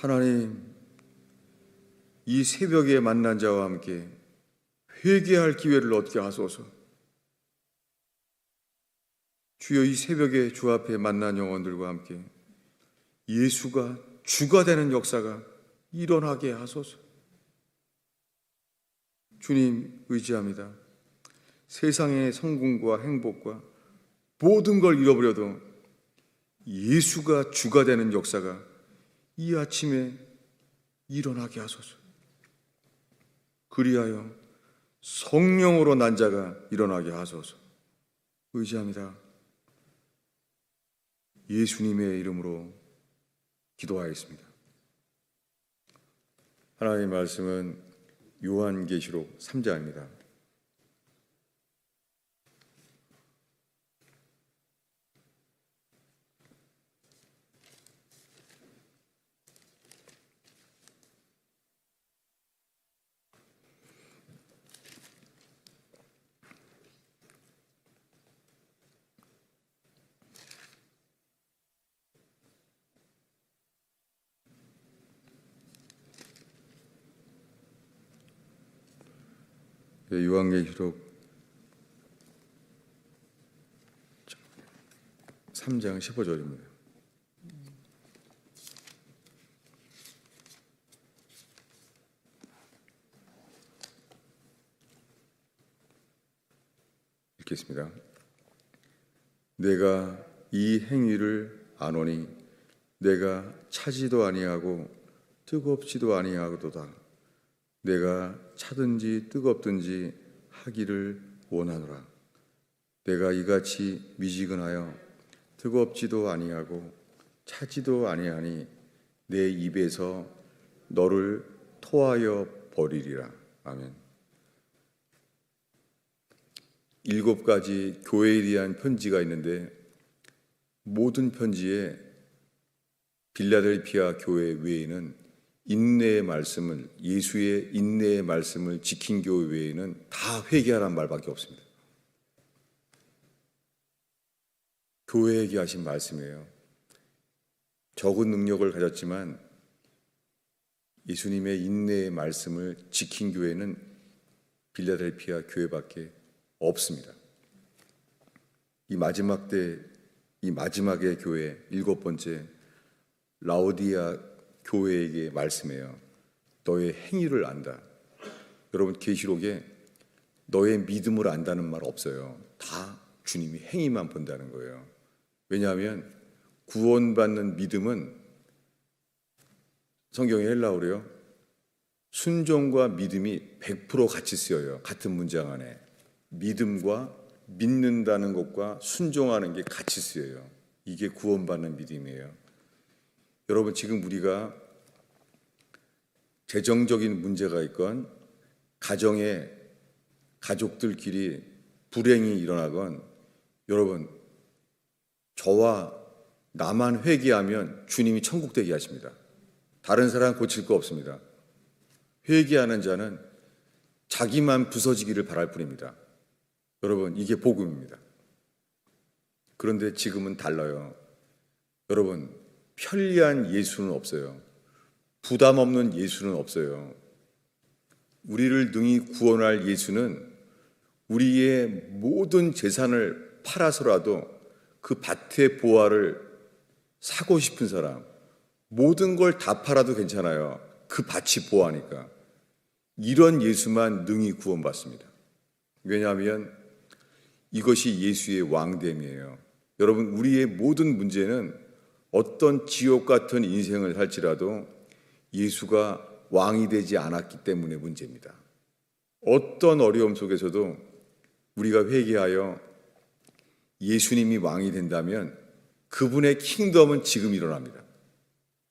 하나님, 이 새벽에 만난 자와 함께 회개할 기회를 얻게 하소서. 주여, 이 새벽에 주 앞에 만난 영혼들과 함께 예수가 주가 되는 역사가 일어나게 하소서. 주님 의지합니다. 세상의 성공과 행복과 모든 걸 잃어버려도 예수가 주가 되는 역사가 이 아침에 일어나게 하소서. 그리하여 성령으로 난 자가 일어나게 하소서. 의지합니다. 예수님의 이름으로 기도하였습니다. 하나님의 말씀은 요한계시록 3장입니다. 요한계시록 3장 15절입니다. 읽겠습니다. 내가 이 행위를 아노니 내가 차지도 아니하고 뜨겁지도 아니하도다. 내가 차든지 뜨겁든지 하기를 원하노라. 내가 이같이 미지근하여 뜨겁지도 아니하고 차지도 아니하니 내 입에서 너를 토하여 버리리라. 아멘. 7가지 교회에 대한 편지가 있는데 모든 편지에 빌라델피아 교회 외에는 인내의 말씀을, 예수의 인내의 말씀을 지킨 교회 외에는 다 회개하라는 말밖에 없습니다. 교회에게 하신 말씀이에요. 적은 능력을 가졌지만 예수님의 인내의 말씀을 지킨 교회는 빌라델피아 교회밖에 없습니다. 이 마지막 때, 이 마지막의 교회, 7번째 라오디아 교회에게 말씀해요. 너의 행위를 안다. 여러분, 계시록에 너의 믿음을 안다는 말 없어요. 다 주님이 행위만 본다는 거예요. 왜냐하면 구원받는 믿음은 성경의 헬라어로요, 순종과 믿음이 100% 같이 쓰여요. 같은 문장 안에 믿음과 믿는다는 것과 순종하는 게 같이 쓰여요. 이게 구원받는 믿음이에요. 여러분, 지금 우리가 재정적인 문제가 있건 가정에 가족들끼리 불행이 일어나건 여러분, 저와 나만 회개하면 주님이 천국 되게 하십니다. 다른 사람 고칠 거 없습니다. 회개하는 자는 자기만 부서지기를 바랄 뿐입니다. 여러분, 이게 복음입니다. 그런데 지금은 달라요. 여러분, 편리한 예수는 없어요. 부담 없는 예수는 없어요. 우리를 능히 구원할 예수는 우리의 모든 재산을 팔아서라도 그 밭의 보화를 사고 싶은 사람, 모든 걸 다 팔아도 괜찮아요. 그 밭이 보화니까. 이런 예수만 능히 구원받습니다. 왜냐하면 이것이 예수의 왕됨이에요. 여러분, 우리의 모든 문제는 어떤 지옥 같은 인생을 살지라도 예수가 왕이 되지 않았기 때문에 문제입니다. 어떤 어려움 속에서도 우리가 회개하여 예수님이 왕이 된다면 그분의 킹덤은 지금 일어납니다.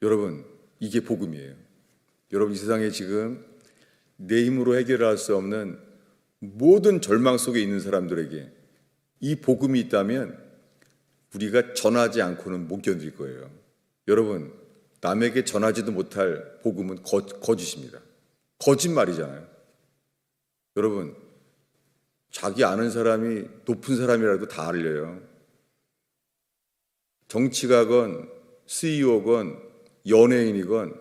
여러분, 이게 복음이에요. 여러분, 이 세상에 지금 내 힘으로 해결할 수 없는 모든 절망 속에 있는 사람들에게 이 복음이 있다면 우리가 전하지 않고는 못 견딜 거예요. 여러분, 남에게 전하지도 못할 복음은 거짓입니다. 거짓말이잖아요. 여러분, 자기 아는 사람이 높은 사람이라도 다 알려요. 정치가건 CEO건 연예인이건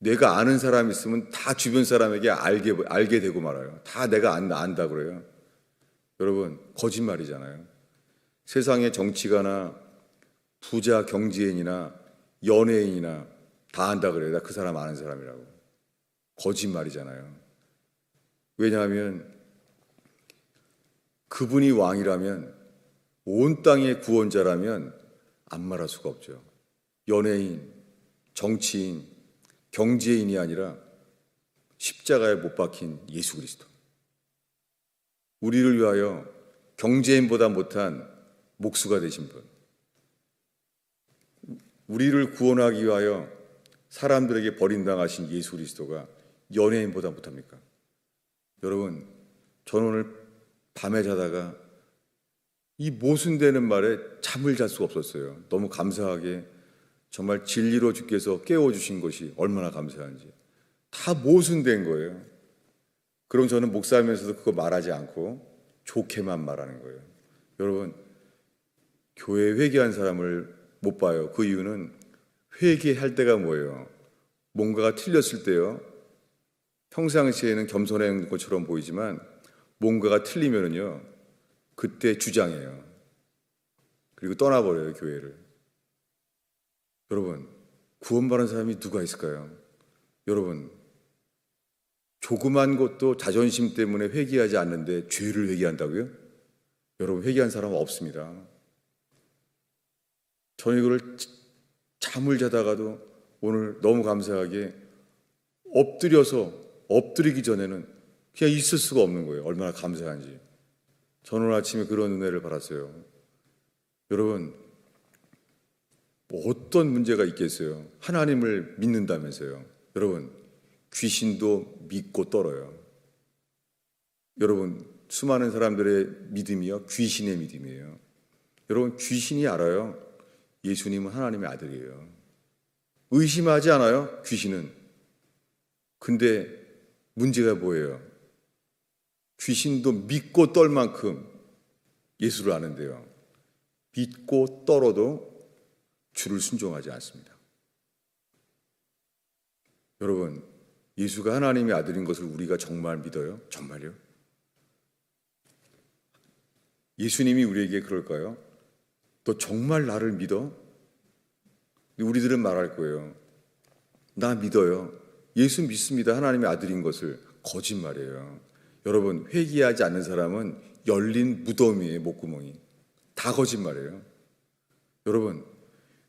내가 아는 사람 있으면 다 주변 사람에게 알게 되고 말아요. 다 내가 안다 그래요. 여러분, 거짓말이잖아요. 세상의 정치가나 부자 경제인이나 연예인이나 다 안다 그래요. 나 그 사람 아는 사람이라고. 거짓말이잖아요. 왜냐하면 그분이 왕이라면, 온 땅의 구원자라면 안 말할 수가 없죠. 연예인, 정치인, 경제인이 아니라 십자가에 못 박힌 예수 그리스도. 우리를 위하여 경제인보다 못한 목수가 되신 분. 우리를 구원하기 위하여 사람들에게 버림당하신 예수 그리스도가 연예인보다 못합니까? 여러분, 저는 오늘 밤에 자다가 이 모순되는 말에 잠을 잘 수가 없었어요. 너무 감사하게 정말 진리로 주께서 깨워주신 것이 얼마나 감사한지. 다 모순된 거예요. 그럼 저는 목사하면서도 그거 말하지 않고 좋게만 말하는 거예요. 여러분, 교회 회개한 사람을 못 봐요. 그 이유는 회개할 때가 뭐예요? 뭔가가 틀렸을 때요. 평상시에는 겸손한 것처럼 보이지만 뭔가가 틀리면은요, 그때 주장해요. 그리고 떠나버려요, 교회를. 여러분, 구원받은 사람이 누가 있을까요? 여러분, 조그만 것도 자존심 때문에 회개하지 않는데 죄를 회개한다고요? 여러분, 회개한 사람은 없습니다. 저는 이걸 잠을 자다가도 오늘 너무 감사하게 엎드리기 전에는 그냥 있을 수가 없는 거예요. 얼마나 감사한지. 저는 오늘 아침에 그런 은혜를 받았어요. 여러분, 뭐 어떤 문제가 있겠어요? 하나님을 믿는다면서요. 여러분, 귀신도 믿고 떨어요. 여러분, 수많은 사람들의 믿음이요, 귀신의 믿음이에요. 여러분, 귀신이 알아요. 예수님은 하나님의 아들이에요. 의심하지 않아요, 귀신은. 근데 문제가 뭐예요? 귀신도 믿고 떨 만큼 예수를 아는데요, 믿고 떨어도 주를 순종하지 않습니다. 여러분, 예수가 하나님의 아들인 것을 우리가 정말 믿어요? 정말요? 예수님이 우리에게 그럴까요? 너 정말 나를 믿어? 우리들은 말할 거예요. 나 믿어요. 예수 믿습니다. 하나님의 아들인 것을. 거짓말이에요. 여러분, 회개하지 않는 사람은 열린 무덤이에요. 목구멍이. 다 거짓말이에요. 여러분,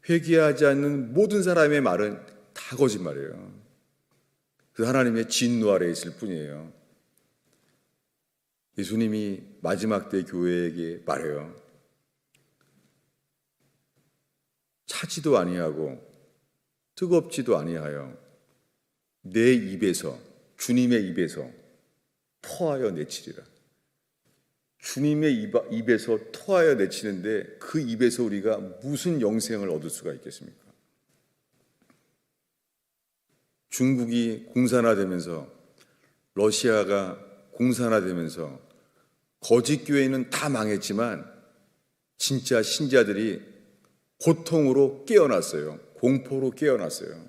회개하지 않는 모든 사람의 말은 다 거짓말이에요. 그 하나님의 진노 아래에 있을 뿐이에요. 예수님이 마지막 때 교회에게 말해요. 차지도 아니하고 뜨겁지도 아니하여 내 입에서, 주님의 입에서 토하여 내치리라. 주님의 입에서 토하여 내치는데 그 입에서 우리가 무슨 영생을 얻을 수가 있겠습니까? 중국이 공산화되면서, 러시아가 공산화되면서 거짓 교회는 다 망했지만 진짜 신자들이 고통으로 깨어났어요. 공포로 깨어났어요.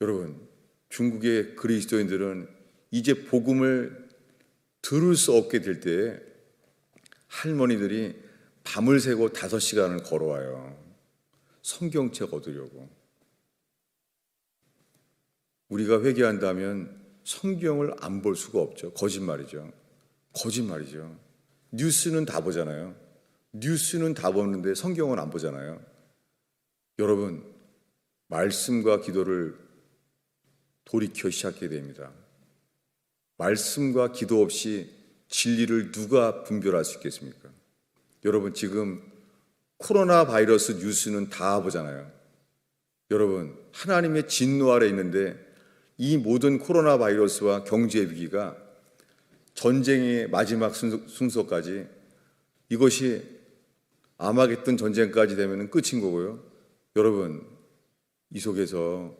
여러분, 중국의 그리스도인들은 이제 복음을 들을 수 없게 될 때에 할머니들이 밤을 새고 5시간을 걸어와요. 성경책 얻으려고. 우리가 회개한다면 성경을 안 볼 수가 없죠. 거짓말이죠. 거짓말이죠. 뉴스는 다 보잖아요. 뉴스는 다 보는데 성경은 안 보잖아요. 여러분, 말씀과 기도를 돌이켜 시작해야 됩니다. 말씀과 기도 없이 진리를 누가 분별할 수 있겠습니까? 여러분, 지금 코로나 바이러스 뉴스는 다 보잖아요. 여러분, 하나님의 진노 아래 있는데 이 모든 코로나 바이러스와 경제 위기가 전쟁의 마지막 순서까지, 이것이 아마겟돈 전쟁까지 되면 끝인 거고요. 여러분, 이 속에서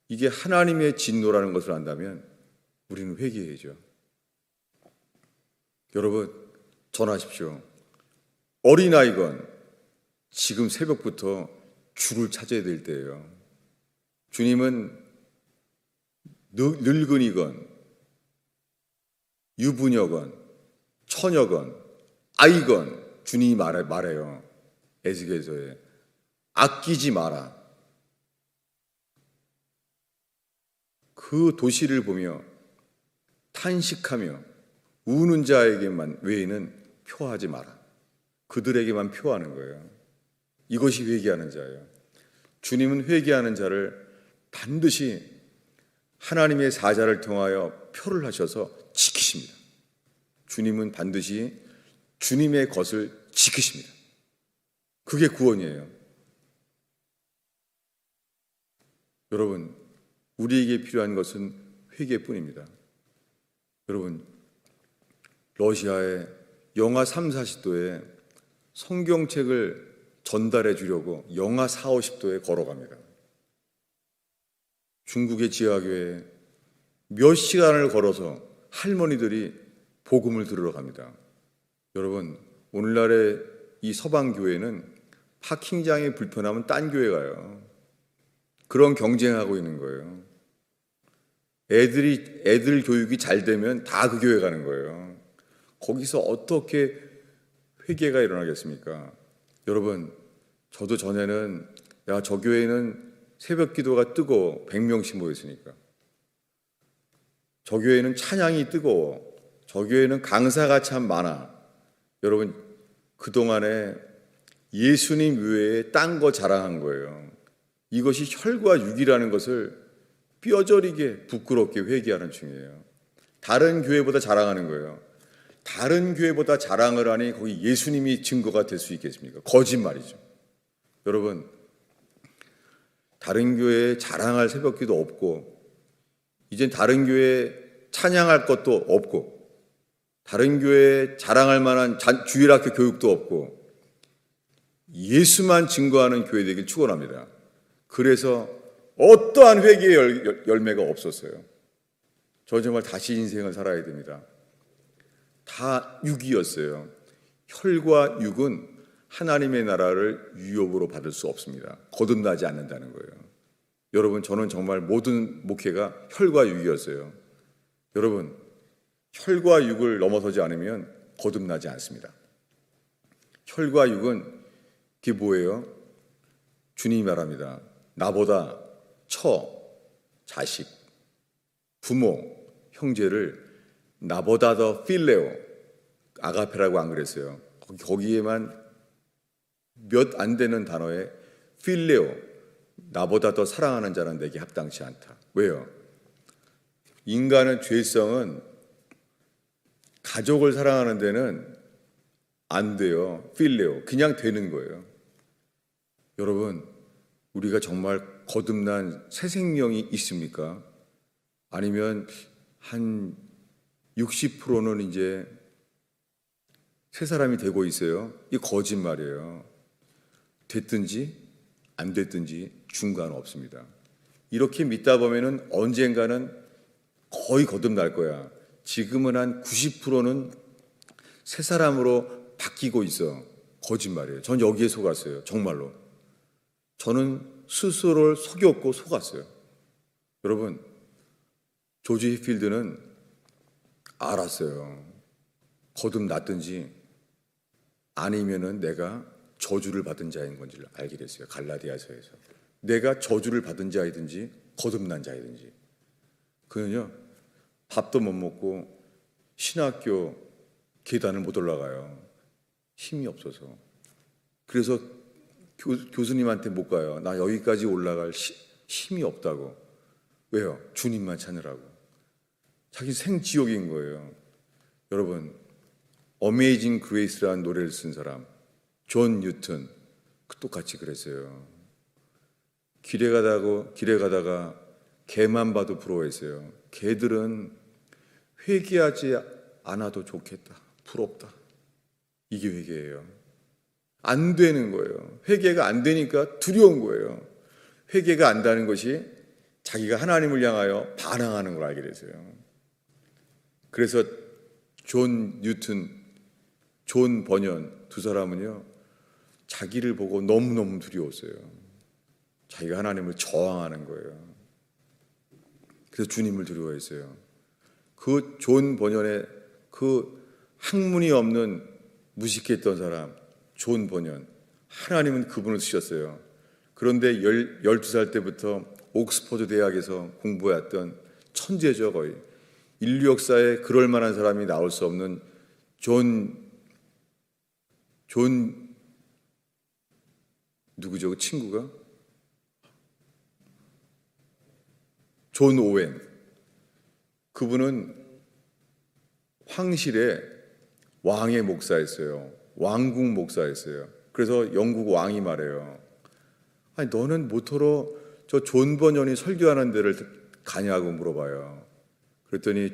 이게 하나님의 진노라는 것을 안다면 우리는 회개해야죠. 여러분, 전하십시오. 어린아이건 지금 새벽부터 주를 찾아야 될 때예요. 주님은 늙은이건 유부녀건 처녀건 아이건 주님이 말해요. 에스겔서에 아끼지 마라. 그 도시를 보며 탄식하며 우는 자에게만 외에는 표하지 마라. 그들에게만 표하는 거예요. 이것이 회개하는 자예요. 주님은 회개하는 자를 반드시 하나님의 사자를 통하여 표를 하셔서 지키십니다. 주님은 반드시 주님의 것을 지키십니다. 그게 구원이에요. 여러분, 우리에게 필요한 것은 회개뿐입니다. 여러분, 러시아의 영하 3, 40도에 성경책을 전달해 주려고 영하 4, 50도에 걸어갑니다. 중국의 지하교회에 몇 시간을 걸어서 할머니들이 복음을 들으러 갑니다. 여러분, 오늘날의 이 서방교회는 파킹장이 불편하면 딴 교회 가요. 그런 경쟁하고 있는 거예요. 애들 교육이 잘 되면 다 그 교회 가는 거예요. 거기서 어떻게 회개가 일어나겠습니까? 여러분, 저도 전에는 저 교회는 새벽 기도가 뜨거워 100명씩 모였으니까, 저 교회는 찬양이 뜨거워, 저 교회는 강사가 참 많아. 여러분, 그동안에 예수님 외에 딴 거 자랑한 거예요. 이것이 혈과 육이라는 것을 뼈저리게 부끄럽게 회개하는 중이에요. 다른 교회보다 자랑하는 거예요. 다른 교회보다 자랑을 하니 거기 예수님이 증거가 될 수 있겠습니까? 거짓말이죠. 여러분, 다른 교회에 자랑할 새벽기도 없고, 이젠 다른 교회에 찬양할 것도 없고, 다른 교회에 자랑할 만한 주일학교 교육도 없고, 예수만 증거하는 교회 되길 축원합니다. 그래서 어떠한 회개의 열매가 없었어요. 저 정말 다시 인생을 살아야 됩니다. 다 육이었어요. 혈과 육은 하나님의 나라를 유업으로 받을 수 없습니다. 거듭나지 않는다는 거예요. 여러분, 저는 정말 모든 목회가 혈과 육이었어요. 여러분, 혈과 육을 넘어서지 않으면 거듭나지 않습니다. 혈과 육은 그게 뭐예요? 주님이 말합니다. 나보다 자식, 부모, 형제를 나보다 더 필레오, 아가페라고 안 그랬어요. 거기에만 몇 안 되는 단어에 필레오, 나보다 더 사랑하는 자는 내게 합당치 않다. 왜요? 인간의 죄성은 가족을 사랑하는 데는 안 돼요. 필레오, 그냥 되는 거예요. 여러분, 우리가 정말 거듭난 새 생명이 있습니까? 아니면 한 60%는 이제 새 사람이 되고 있어요? 이 거짓말이에요. 됐든지 안 됐든지 중간 없습니다. 이렇게 믿다 보면은 언젠가는 거의 거듭날 거야. 지금은 한 90%는 새 사람으로 바뀌고 있어. 거짓말이에요. 전 여기에 속았어요. 정말로. 저는 스스로를 속였고 속았어요. 여러분, 조지 해필드는 알았어요. 거듭났든지 아니면은 내가 저주를 받은 자인 건지를 알게 됐어요. 갈라디아서에서. 내가 저주를 받은 자이든지 거듭난 자이든지. 그는요, 밥도 못 먹고 신학교 계단을 못 올라가요. 힘이 없어서. 그래서 교수님한테 못 가요. 나 여기까지 올라갈 힘이 없다고. 왜요? 주님만 찾느라고. 자기 생지옥인 거예요. 여러분, 어메이징 그레이스라는 노래를 쓴 사람, 존 뉴턴, 똑같이 그랬어요. 길에 가다가 개만 봐도 부러워했어요. 개들은 회개하지 않아도 좋겠다. 부럽다. 이게 회개예요. 안 되는 거예요. 회개가 안 되니까 두려운 거예요. 회개가 안 되는 것이 자기가 하나님을 향하여 반항하는 걸 알게 됐어요. 그래서 존 뉴턴, 존 버년 두 사람은요, 자기를 보고 너무너무 두려웠어요. 자기가 하나님을 저항하는 거예요. 그래서 주님을 두려워했어요. 그 존 번연의 그 학문이 없는 무식했던 사람, 존 번연, 하나님은 그분을 쓰셨어요. 그런데 12살 때부터 옥스퍼드 대학에서 공부해왔던 천재죠. 거의 인류 역사에 그럴 만한 사람이 나올 수 없는 누구죠? 그 친구가? 존 오웬. 그분은 황실의 왕의 목사였어요. 왕국 목사였어요. 그래서 영국 왕이 말해요. 아니, 너는 모토로 저 존 번연이 설교하는 데를 가냐고 물어봐요. 그랬더니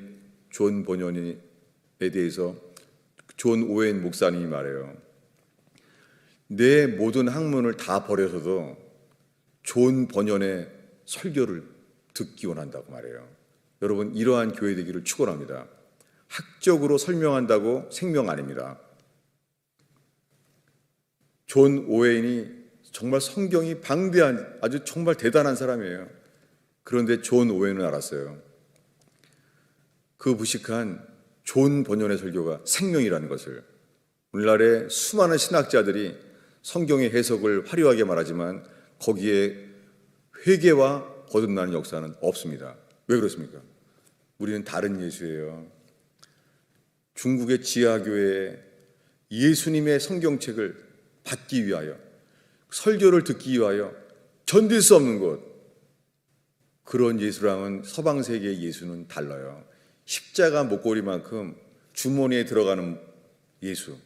존 번연에 대해서 존 오웬 목사님이 말해요. 내 모든 학문을 다 버려서도 존 번연의 설교를 듣기 원한다고 말해요. 여러분, 이러한 교회 되기를 축원합니다. 학적으로 설명한다고 생명 아닙니다. 존 오웬이 정말 성경이 방대한 아주 정말 대단한 사람이에요. 그런데 존 오웬은 알았어요. 그 무식한 존 번연의 설교가 생명이라는 것을. 오늘날의 수많은 신학자들이 성경의 해석을 화려하게 말하지만 거기에 회개와 거듭나는 역사는 없습니다. 왜 그렇습니까? 우리는 다른 예수예요. 중국의 지하교회에 예수님의 성경책을 받기 위하여, 설교를 듣기 위하여 견딜 수 없는 것, 그런 예수랑은 서방 세계의 예수는 달라요. 십자가 목걸이만큼 주머니에 들어가는 예수,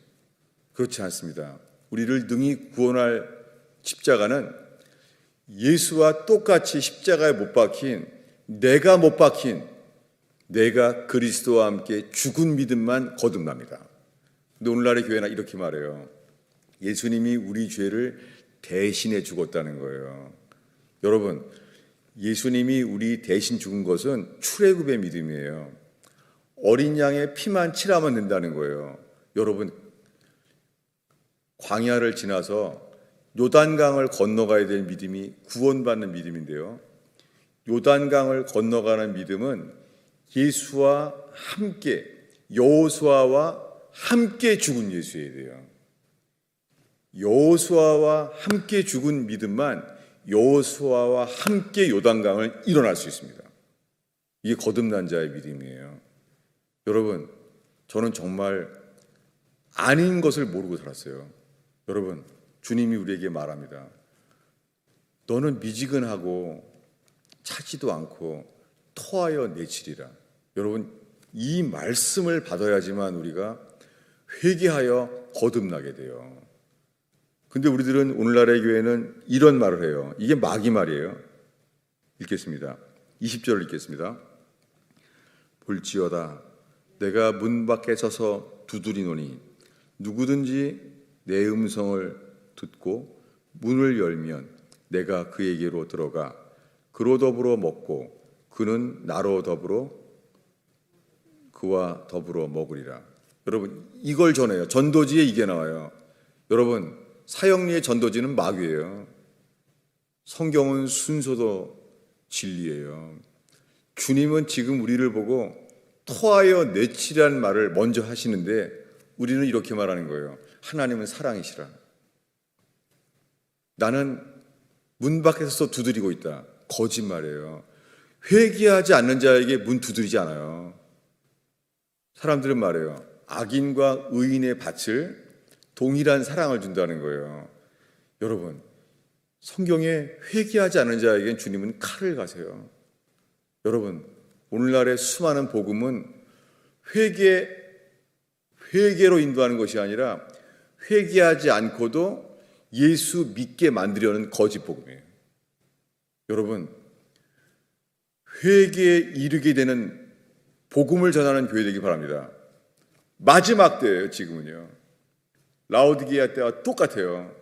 그렇지 않습니다. 우리를 능히 구원할 십자가는 예수와 똑같이 십자가에 못 박힌, 내가 못 박힌, 내가 그리스도와 함께 죽은 믿음만 거듭납니다. 근데 오늘날의 교회는 이렇게 말해요. 예수님이 우리 죄를 대신해 죽었다는 거예요. 여러분, 예수님이 우리 대신 죽은 것은 출애굽의 믿음이에요. 어린 양의 피만 칠하면 된다는 거예요. 여러분, 광야를 지나서 요단강을 건너가야 될 믿음이 구원받는 믿음인데요. 요단강을 건너가는 믿음은 예수와 함께, 여호수아와 함께 죽은 예수여야 돼요. 여호수아와 함께 죽은 믿음만 여호수아와 함께 요단강을 일어날 수 있습니다. 이게 거듭난 자의 믿음이에요. 여러분, 저는 정말 아닌 것을 모르고 살았어요. 여러분, 주님이 우리에게 말합니다. 너는 미지근하고 차지도 않고 토하여 내치리라. 여러분, 이 말씀을 받아야지만 우리가 회개하여 거듭나게 돼요. 근데 우리들은 오늘날의 교회는 이런 말을 해요. 이게 마귀 말이에요. 읽겠습니다. 20절을 읽겠습니다. 볼지어다 내가 문 밖에 서서 두드리노니 누구든지 내 음성을 듣고 문을 열면 내가 그에게로 들어가 그로 더불어 먹고 그는 나로 더불어 그와 더불어 먹으리라. 여러분, 이걸 전해요. 전도지에 이게 나와요. 여러분, 사형리의 전도지는 마귀예요. 성경은 순서도 진리예요. 주님은 지금 우리를 보고 토하여 내치라는 말을 먼저 하시는데 우리는 이렇게 말하는 거예요. 하나님은 사랑이시라. 나는 문 밖에서 두드리고 있다. 거짓말이에요. 회개하지 않는 자에게 문 두드리지 않아요. 사람들은 말해요. 악인과 의인의 밭을 동일한 사랑을 준다는 거예요. 여러분, 성경에 회개하지 않는 자에겐 주님은 칼을 가세요. 여러분, 오늘날의 수많은 복음은 회개로 인도하는 것이 아니라 회개하지 않고도 예수 믿게 만들려는 거짓 복음이에요. 여러분, 회개에 이르게 되는 복음을 전하는 교회 되기 바랍니다. 마지막 때예요, 지금은요. 라오디게아 때와 똑같아요.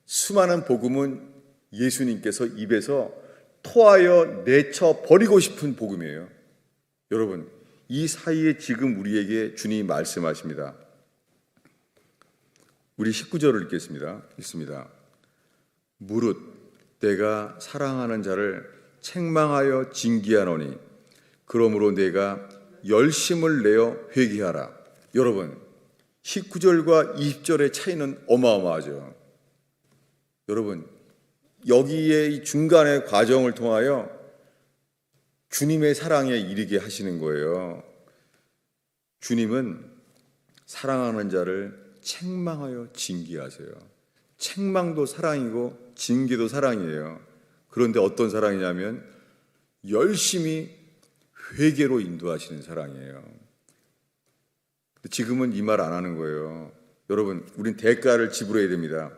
수많은 복음은 예수님께서 입에서 토하여 내쳐 버리고 싶은 복음이에요. 여러분, 이 사이에 지금 우리에게 주님이 말씀하십니다. 우리 19절을 읽습니다. 무릇 내가 사랑하는 자를 책망하여 징계하노니 그러므로 내가 열심을 내어 회개하라. 여러분, 19절과 20절의 차이는 어마어마하죠. 여러분, 여기에 이 중간의 과정을 통하여 주님의 사랑에 이르게 하시는 거예요. 주님은 사랑하는 자를 책망하여 징계하세요. 책망도 사랑이고 징계도 사랑이에요. 그런데 어떤 사랑이냐면 열심히 회개로 인도하시는 사랑이에요. 지금은 이 말 안 하는 거예요. 여러분, 우린 대가를 지불해야 됩니다.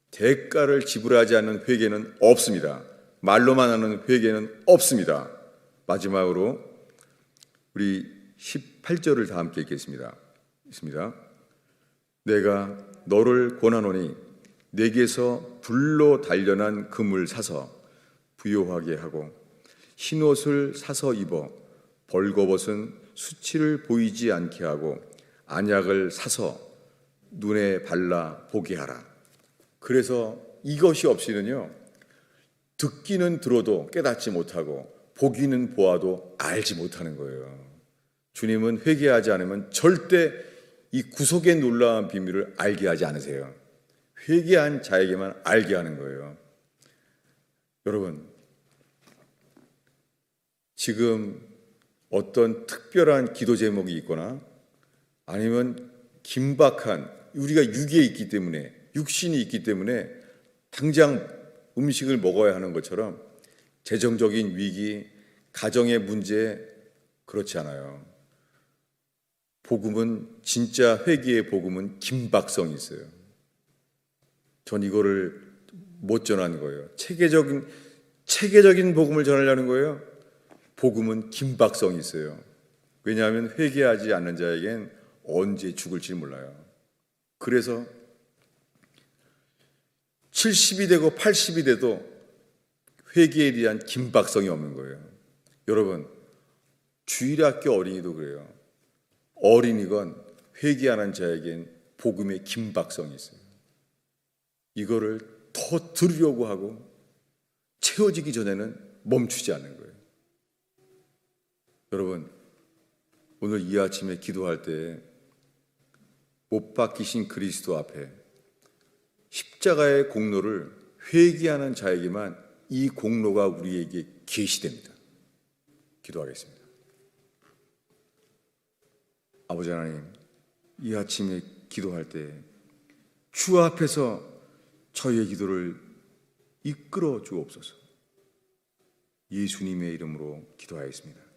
대가를 지불하지 않는 회개는 없습니다. 말로만 하는 회개는 없습니다. 마지막으로 우리 18절을 다 함께 읽겠습니다. 있습니다. 내가 너를 권하노니 내게서 불로 단련한 금을 사서 부요하게 하고 흰옷을 사서 입어 벌거벗은 수치를 보이지 않게 하고 안약을 사서 눈에 발라 보게 하라. 그래서 이것이 없이는요, 듣기는 들어도 깨닫지 못하고 보기는 보아도 알지 못하는 거예요. 주님은 회개하지 않으면 절대 이 구속의 놀라운 비밀을 알게 하지 않으세요. 회개한 자에게만 알게 하는 거예요. 여러분, 지금 어떤 특별한 기도 제목이 있거나 아니면 긴박한, 우리가 육에 있기 때문에, 육신이 있기 때문에 당장 음식을 먹어야 하는 것처럼 재정적인 위기, 가정의 문제, 그렇지 않아요. 복음은, 진짜 회개의 복음은 긴박성이 있어요. 전 이거를 못 전하는 거예요. 체계적인 복음을 전하려는 거예요. 복음은 긴박성이 있어요. 왜냐하면 회개하지 않는 자에겐 언제 죽을지 몰라요. 그래서 70이 되고 80이 돼도 회개에 대한 긴박성이 없는 거예요. 여러분, 주일학교 어린이도 그래요. 어린이건 회개하는 자에겐 복음의 긴박성이 있어요. 이거를 더 들으려고 하고 채워지기 전에는 멈추지 않는 거예요. 여러분, 오늘 이 아침에 기도할 때 못 박히신 그리스도 앞에 십자가의 공로를 회개하는 자에게만 이 공로가 우리에게 계시됩니다. 기도하겠습니다. 아버지 하나님, 이 아침에 기도할 때 주 앞에서 저희의 기도를 이끌어 주옵소서. 예수님의 이름으로 기도하였습니다.